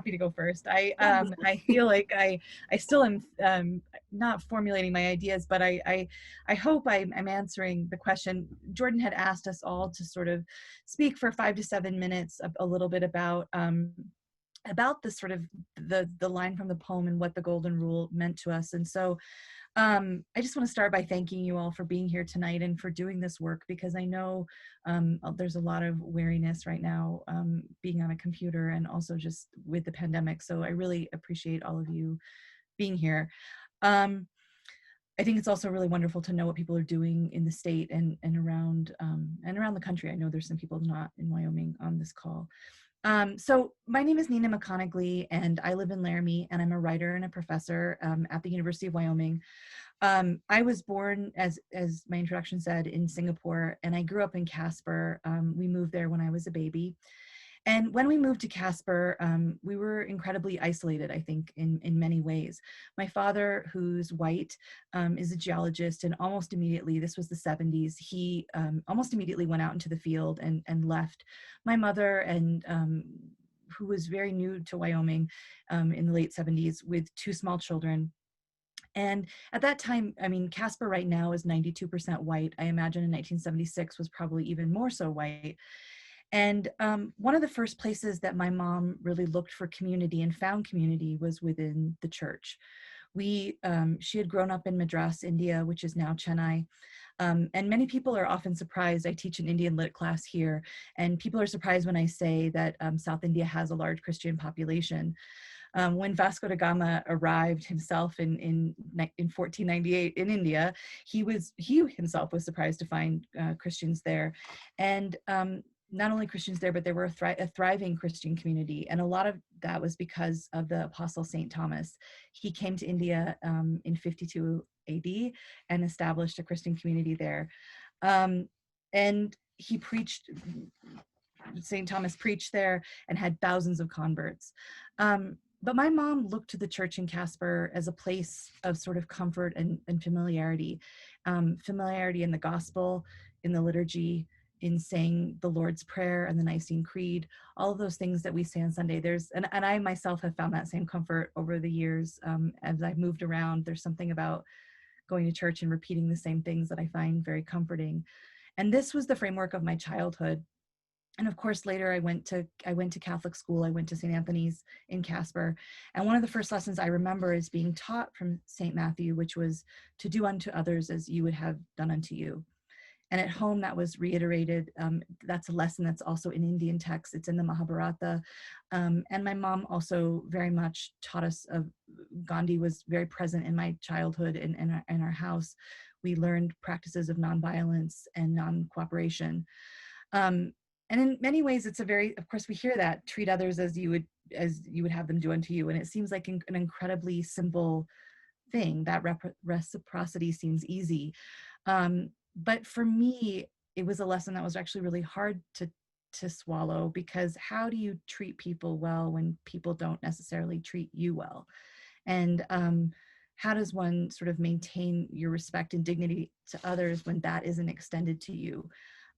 happy to go first. I feel like I still am not formulating my ideas, but I hope I'm answering the question. Jordan had asked us all to sort of speak for 5 to 7 minutes a little bit about the sort of the line from the poem and what the golden rule meant to us. And so I just want to start by thanking you all for being here tonight and for doing this work, because I know there's a lot of weariness right now being on a computer and also just with the pandemic. So I really appreciate all of you being here. I think it's also really wonderful to know what people are doing in the state and around the country. I know there's some people not in Wyoming on this call. So my name is Nina McConigley, and I live in Laramie, and I'm a writer and a professor at the University of Wyoming. I was born, as my introduction said, in Singapore, and I grew up in Casper. We moved there when I was a baby. And when we moved to Casper, we were incredibly isolated, I think, in many ways. My father, who's white, is a geologist, and almost immediately, this was the 70s, he almost immediately went out into the field and left my mother, and who was very new to Wyoming in the late 70s with 2 small children. And at that time, I mean, Casper right now is 92% white. I imagine in 1976 was probably even more so white. And one of the first places that my mom really looked for community and found community was within the church. She had grown up in Madras, India, which is now Chennai. And many people are often surprised. I teach an Indian lit class here, and people are surprised when I say that South India has a large Christian population. When Vasco da Gama arrived himself in 1498 in India, he himself was surprised to find Christians there. And not only Christians there, but there were a thriving Christian community. And a lot of that was because of the Apostle St. Thomas. He came to India in 52 AD and established a Christian community there. And he preached, St. Thomas preached there and had thousands of converts. But my mom looked to the church in Casper as a place of sort of comfort and familiarity. Familiarity in the gospel, in the liturgy, in saying the Lord's Prayer and the Nicene Creed, all of those things that we say on Sunday. And I myself have found that same comfort over the years as I've moved around. There's something about going to church and repeating the same things that I find very comforting. And this was the framework of my childhood. And of course, later I went to Catholic school. I went to St. Anthony's in Casper. And one of the first lessons I remember is being taught from St. Matthew, which was to do unto others as you would have done unto you. And at home, that was reiterated. That's a lesson that's also in Indian texts. It's in the Mahabharata. And my mom also very much taught us Gandhi was very present in my childhood in our house. We learned practices of nonviolence and non-cooperation. And in many ways, it's of course, we hear that, treat others as you would have them do unto you. And it seems like an incredibly simple thing. That reciprocity seems easy. But for me, it was a lesson that was actually really hard to swallow, because how do you treat people well when people don't necessarily treat you well? And how does one sort of maintain your respect and dignity to others when that isn't extended to you?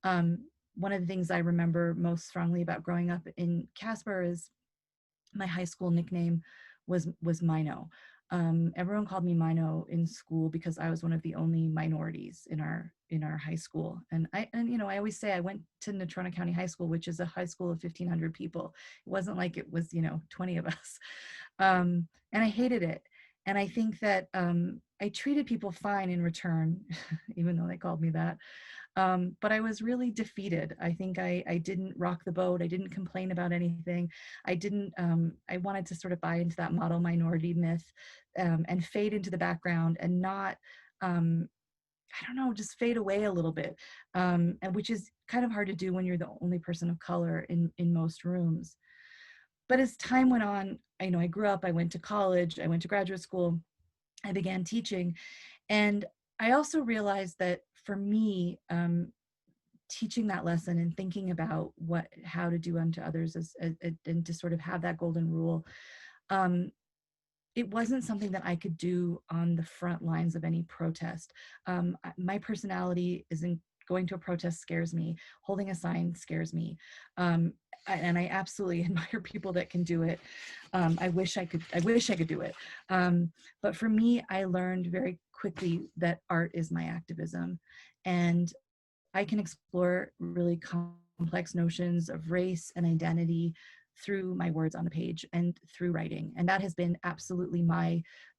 One of the things I remember most strongly about growing up in Casper is my high school nickname was Mino. Everyone called me Mino in school because I was one of the only minorities in our high school. And I always say I went to Natrona County High School, which is a high school of 1,500 people. It wasn't like it was 20 of us. And I hated it. And I think that I treated people fine in return, even though they called me that. But I was really defeated. I think I didn't rock the boat. I didn't complain about anything. I wanted to sort of buy into that model minority myth and fade into the background and not, just fade away a little bit, and which is kind of hard to do when you're the only person of color in most rooms. But as time went on, I grew up, I went to college, I went to graduate school, I began teaching. And I also realized that for me, teaching that lesson and thinking about how to do unto others and to sort of have that golden rule, it wasn't something that I could do on the front lines of any protest. My personality is going to a protest scares me. Holding a sign scares me. And I absolutely admire people that can do it. I wish I could do it. But for me, I learned very quickly that art is my activism, and I can explore really complex notions of race and identity through my words on the page and through writing. And that has been absolutely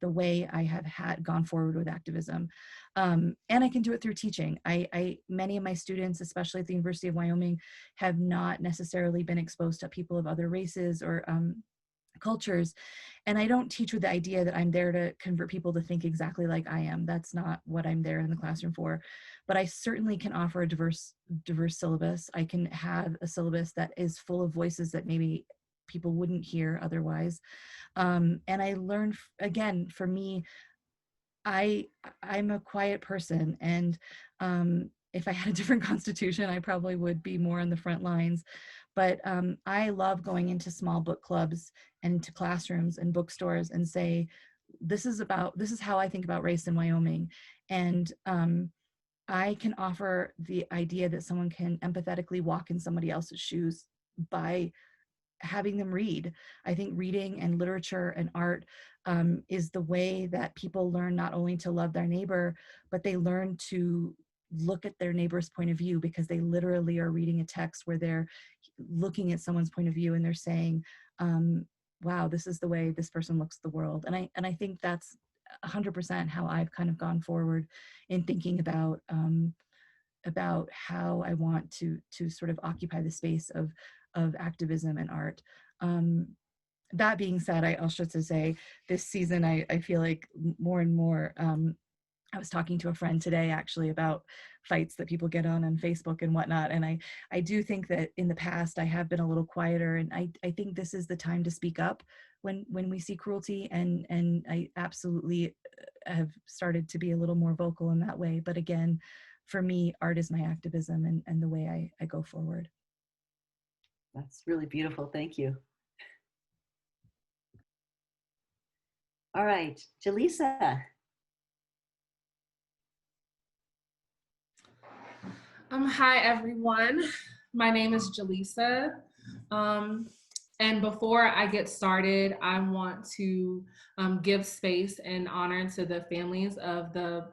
the way I have gone forward with activism. And I can do it through teaching. Many of my students, especially at the University of Wyoming, have not necessarily been exposed to people of other races or cultures. And I don't teach with the idea that I'm there to convert people to think exactly like I am. That's not what I'm there in the classroom for. But I certainly can offer a diverse syllabus. I can have a syllabus that is full of voices that maybe people wouldn't hear otherwise. And I learned, again, for me, I'm a quiet person, and if I had a different constitution, I probably would be more on the front lines. But I love going into small book clubs and into classrooms and bookstores and say, this is how I think about race in Wyoming. And I can offer the idea that someone can empathetically walk in somebody else's shoes by having them read. I think reading and literature and art is the way that people learn not only to love their neighbor, but they learn to look at their neighbor's point of view, because they literally are reading a text where they're looking at someone's point of view and they're saying, wow, this is the way this person looks at the world. And I think that's 100% how I've kind of gone forward in thinking about how I want to sort of occupy the space of activism and art. That being said, I also should say this season, I feel like more and more, I was talking to a friend today actually about fights that people get on Facebook and whatnot. And I do think that in the past I have been a little quieter, and I think this is the time to speak up when we see cruelty, and I absolutely have started to be a little more vocal in that way. But again, for me, art is my activism and the way I go forward. That's really beautiful. Thank you. All right, Jalissa. Hi, everyone. My name is Jalissa. And before I get started, I want to give space and honor to the families of the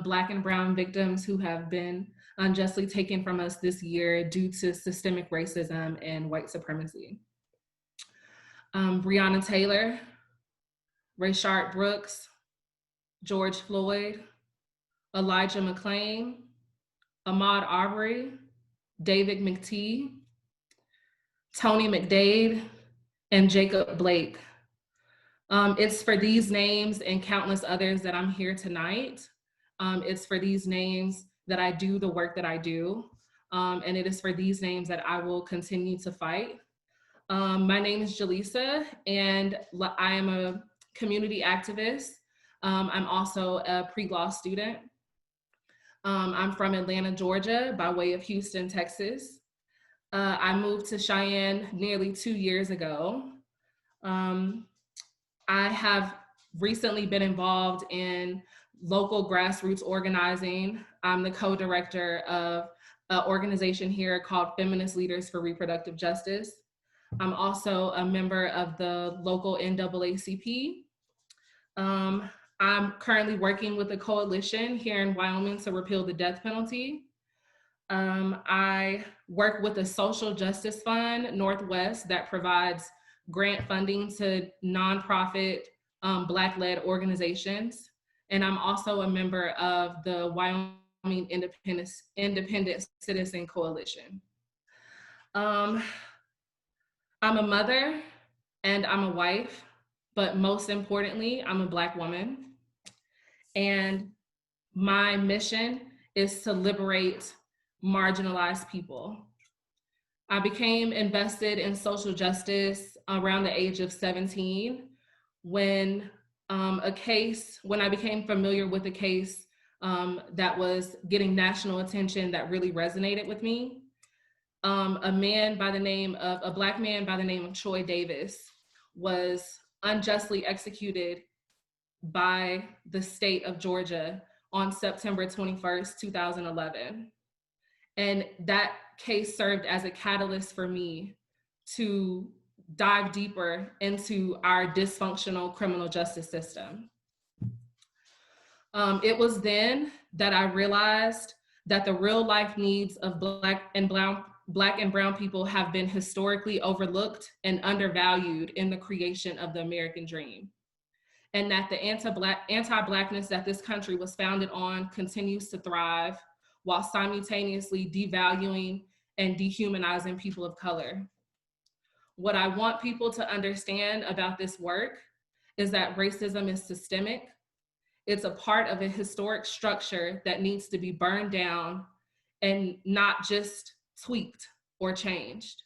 Black and Brown victims who have been unjustly taken from us this year due to systemic racism and white supremacy. Breonna Taylor, Rayshard Brooks, George Floyd, Elijah McClain, Ahmaud Arbery, David McTee, Tony McDade, and Jacob Blake. It's for these names and countless others that I'm here tonight. It's for these names that I do the work that I do. And it is for these names that I will continue to fight. My name is Jalissa, and I am a community activist. I'm also a pre-law student. I'm from Atlanta, Georgia, by way of Houston, Texas. I moved to Cheyenne nearly 2 years ago. I have recently been involved in local grassroots organizing. I'm the co-director of an organization here called Feminist Leaders for Reproductive Justice. I'm also a member of the local NAACP. I'm currently working with a coalition here in Wyoming to repeal the death penalty. I work with a social justice fund, Northwest, that provides grant funding to nonprofit Black-led organizations. And I'm also a member of the Wyoming Independent Citizen Coalition. I'm a mother and I'm a wife, but most importantly, I'm a Black woman. And my mission is to liberate marginalized people. I became invested in social justice around the age of 17 when I became familiar with a case that was getting national attention that really resonated with me. A Black man by the name of Troy Davis was unjustly executed by the state of Georgia on September 21st, 2011. And that case served as a catalyst for me to dive deeper into our dysfunctional criminal justice system. It was then that I realized that the real life needs of Black and brown people have been historically overlooked and undervalued in the creation of the American dream. And that the anti-Blackness that this country was founded on continues to thrive while simultaneously devaluing and dehumanizing people of color. What I want people to understand about this work is that racism is systemic. It's a part of a historic structure that needs to be burned down and not just tweaked or changed.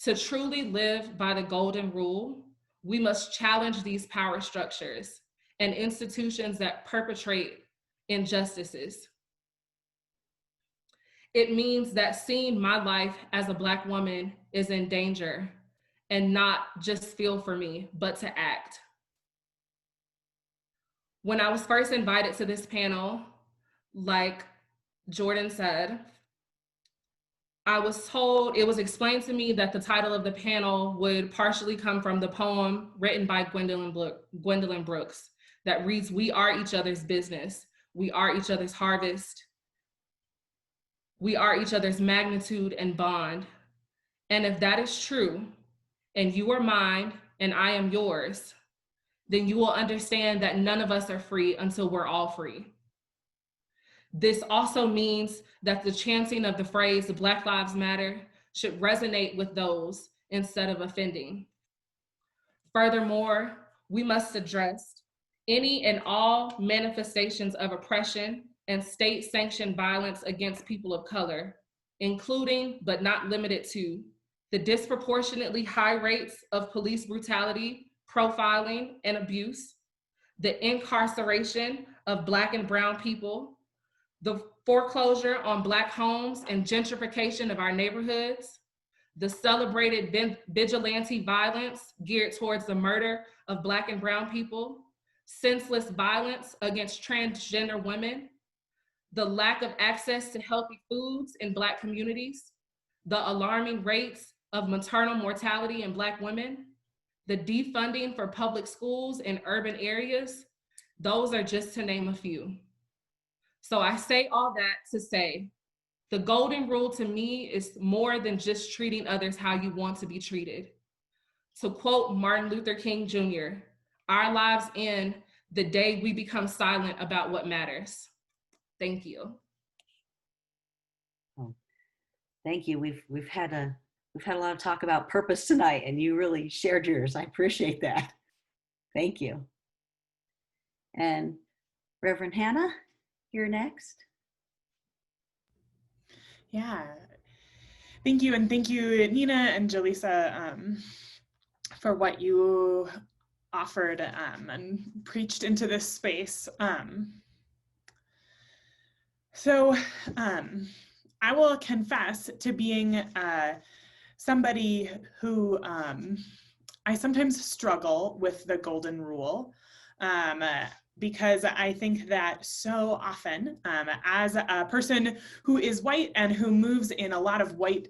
To truly live by the golden rule, we must challenge these power structures and institutions that perpetrate injustices. It means that seeing my life as a Black woman is in danger, and not just feel for me, but to act. When I was first invited to this panel, like Jordan said, I was told, it was explained to me that the title of the panel would partially come from the poem written by Gwendolyn Brooks that reads, "We are each other's business. We are each other's harvest. We are each other's magnitude and bond. And if that is true, and you are mine and I am yours, then you will understand that none of us are free until we're all free." This also means that the chanting of the phrase Black Lives Matter should resonate with those instead of offending. Furthermore, we must address any and all manifestations of oppression and state-sanctioned violence against people of color, including but not limited to the disproportionately high rates of police brutality, profiling, and abuse, the incarceration of Black and brown people, the foreclosure on Black homes and gentrification of our neighborhoods, the celebrated vigilante violence geared towards the murder of Black and brown people, senseless violence against transgender women, the lack of access to healthy foods in Black communities, the alarming rates of maternal mortality in Black women, the defunding for public schools in urban areas. Those are just to name a few. So I say all that to say, the golden rule to me is more than just treating others how you want to be treated. To quote Martin Luther King Jr., our lives end the day we become silent about what matters. Thank you. Oh, thank you. We've had a lot of talk about purpose tonight, and you really shared yours. I appreciate that. Thank you. And Reverend Hannah, you're next. Yeah, thank you. And thank you, Nina and Jalissa, for what you offered and preached into this space. So I will confess to being somebody who I sometimes struggle with the golden rule. Because I think that so often, as a person who is white and who moves in a lot of white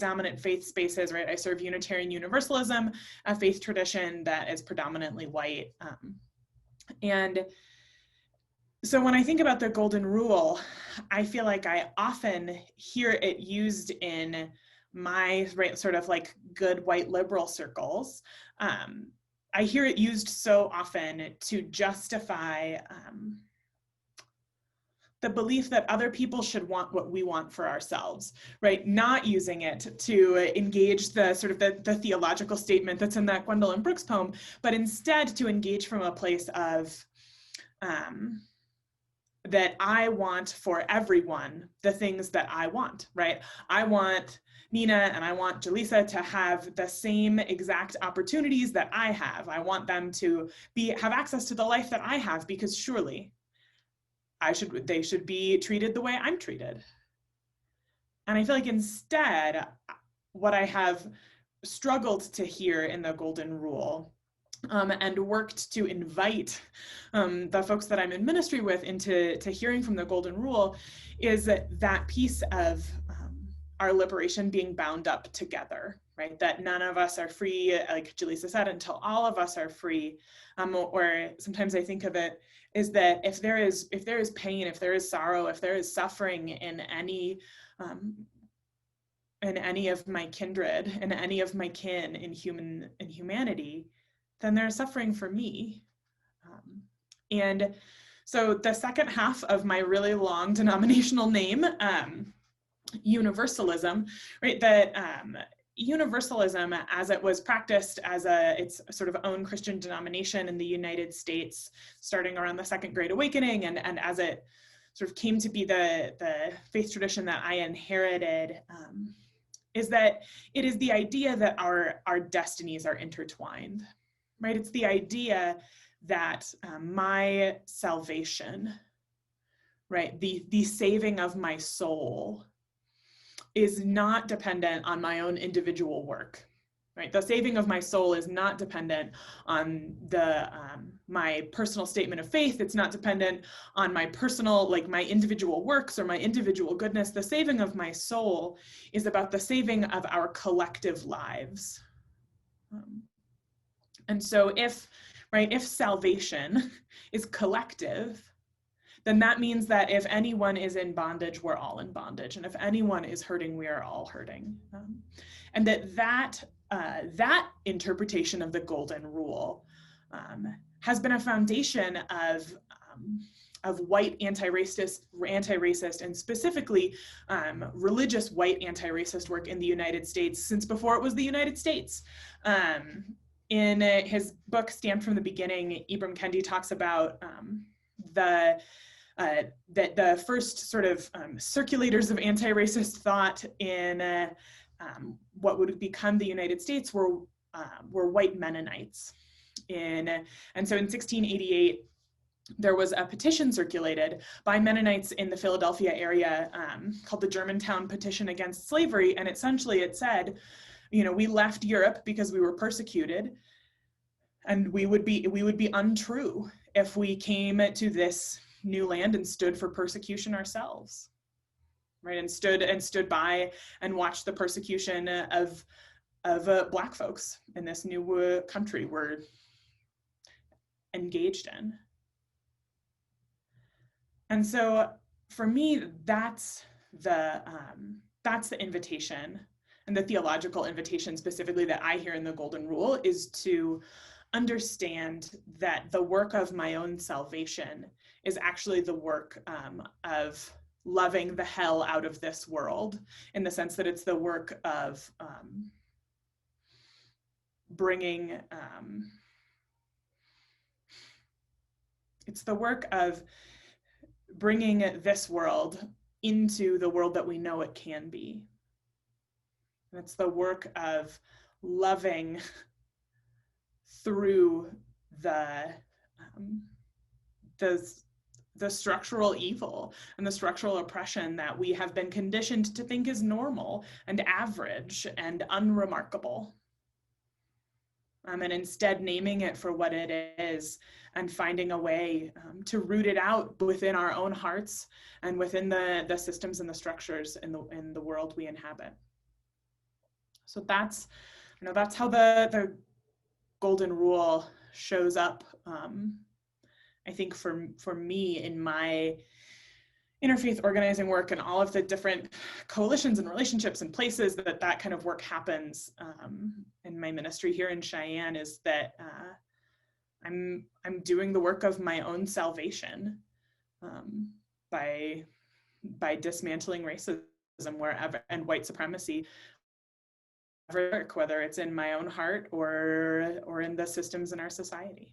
dominant faith spaces, right? I serve Unitarian Universalism, a faith tradition that is predominantly white. And so when I think about the golden rule, I feel like I often hear it used in my sort of like good white liberal circles. I hear it used so often to justify the belief that other people should want what we want for ourselves, right? Not using it to engage the sort of the theological statement that's in that Gwendolyn Brooks poem, but instead to engage from a place of that I want for everyone the things that I want, right? I want Nina and I want Jalissa to have the same exact opportunities that I have. I want them to have access to the life that I have, because surely they should be treated the way I'm treated. And I feel like instead, what I have struggled to hear in the golden rule and worked to invite the folks that I'm in ministry with into hearing from the Golden Rule, is that piece of our liberation being bound up together, right? That none of us are free, like Jalissa said, until all of us are free. Or sometimes I think of it is that if there is pain, if there is sorrow, if there is suffering in any of my kindred, in any of my kin in humanity, then there's suffering for me. And so the second half of my really long denominational name, Universalism, right? That Universalism, as it was practiced as its sort of own Christian denomination in the United States, starting around the Second Great Awakening, and as it sort of came to be the faith tradition that I inherited, is that it is the idea that our destinies are intertwined, right? It's the idea that my salvation, right, the saving of my soul, is not dependent on my own individual work, right? The saving of my soul is not dependent on my personal statement of faith. It's not dependent on my personal, like my individual works or my individual goodness. The saving of my soul is about the saving of our collective lives. And so if salvation is collective, then that means that if anyone is in bondage, we're all in bondage. And if anyone is hurting, we are all hurting. And that interpretation of the Golden Rule has been a foundation of white anti-racist and specifically religious white anti-racist work in the United States since before it was the United States. In his book, Stand from the Beginning, Ibram Kendi talks about that the first sort of circulators of anti-racist thought in what would become the United States were white Mennonites. And so in 1688, there was a petition circulated by Mennonites in the Philadelphia area called the Germantown Petition Against Slavery. And essentially it said, we left Europe because we were persecuted, and we would be untrue if we came to this new land and stood for persecution ourselves, right? And stood by and watched the persecution of Black folks in this new country we're engaged in. And so for me, that's the invitation, and the theological invitation specifically that I hear in the Golden Rule is to understand that the work of my own salvation is actually the work of loving the hell out of this world, in the sense that it's the work of bringing this world into the world that we know it can be. And it's the work of loving through the structural evil and the structural oppression that we have been conditioned to think is normal and average and unremarkable. And instead naming it for what it is and finding a way to root it out within our own hearts and within the systems and the structures in the world we inhabit. So that's how the Golden Rule shows up, I think for me in my interfaith organizing work and all of the different coalitions and relationships and places that kind of work happens in my ministry here in Cheyenne, is that I'm doing the work of my own salvation by dismantling racism wherever, and white supremacy, whether it's in my own heart or in the systems in our society.